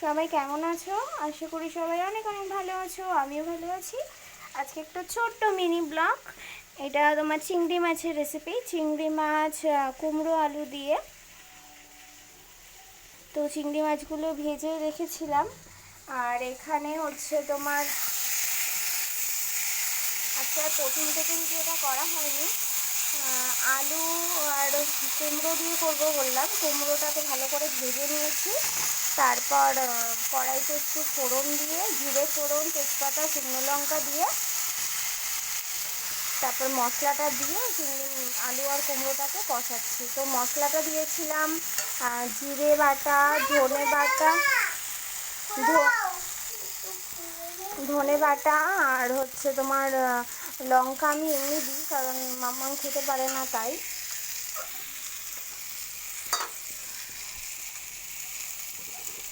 সবাই কেমন আছো? আশা করি সবাই অনেক অনেক ভালো আছো, আমিও ভালো আছি। আজকে একটা ছোট্ট মিনি ব্লগ। এটা তোমার চিংড়ি মাছের রেসিপি, চিংড়ি মাছ কুমড়ো আলু দিয়ে। তো চিংড়ি মাছগুলো ভেজে রেখেছিলাম। আর এখানে হচ্ছে তোমার আজকে প্রথম থেকে ভিডিওটা করা হয়নি, আলু আর কুমড়ো দিয়ে করবো বললাম। কুমড়োটাকে ভালো করে ভেজে নিয়েছি। তারপর কড়াইতে একটু ফোড়ন দিয়ে, জিরে ফোড়ন, তেজপাতা, শুকনো লঙ্কা দিয়ে তারপর মশলাটা দিয়ে আলু আর কুমড়োটাকে কষাচ্ছি। তো মশলাটা দিয়েছিলাম জিরে বাটা, ধনে বাটা আর হচ্ছে তোমার লঙ্কা আমি এমনি দিই, কারণ মাম্মাম খেতে পারে না তাই।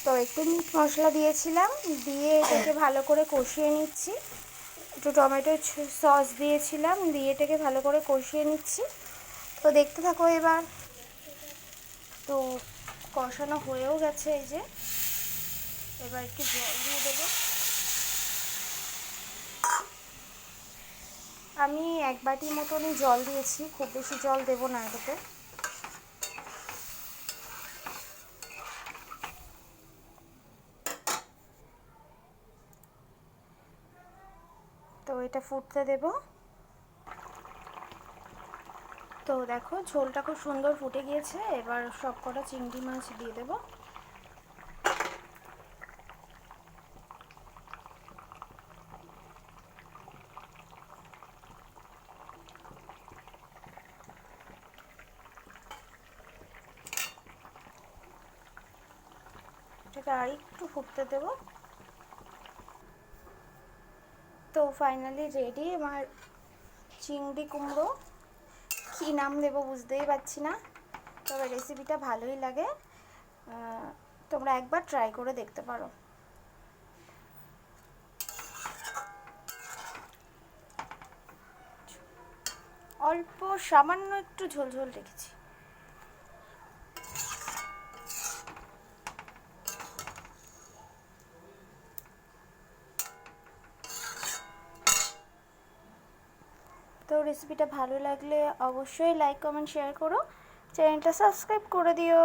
তো একটু মিট মশলা দিয়েছিলাম, দিয়ে এটাকে ভালো করে কষিয়ে নিচ্ছি। একটু টমেটো সস দিয়েছিলাম, দিয়ে এটাকে ভালো করে কষিয়ে নিচ্ছি। তো দেখতে থাকো এবার। তো কষানো হয়েও গেছে, এই যে এবার একটু জল দিয়ে দেবো। আমি 1 বাটি মতনই জল দিয়েছি, খুব বেশি জল দেবো না এটাতে। তো এটা ফুটতে দেব। তো দেখো ঝোলটা খুব সুন্দর ফুটে গিয়েছে। এবার সব কটা চিংড়ি মাছ দিয়ে দেব। এটাকে আর একটু ফুটতে দেব। তো ফাইনালি রেডি আমার চিংড়ি কুমড়ো। কী নাম দেবো বুঝতেই পারছি না, তবে রেসিপিটা ভালোই লাগে। তোমরা একবার ট্রাই করে দেখতে পারো। অল্প সামান্য একটু ঝোল ঝোল রেখেছি। তো রেসিপিটা ভালো লাগলে অবশ্যই লাইক, কমেন্ট, শেয়ার করো। চ্যানেলটা সাবস্ক্রাইব করে দিও।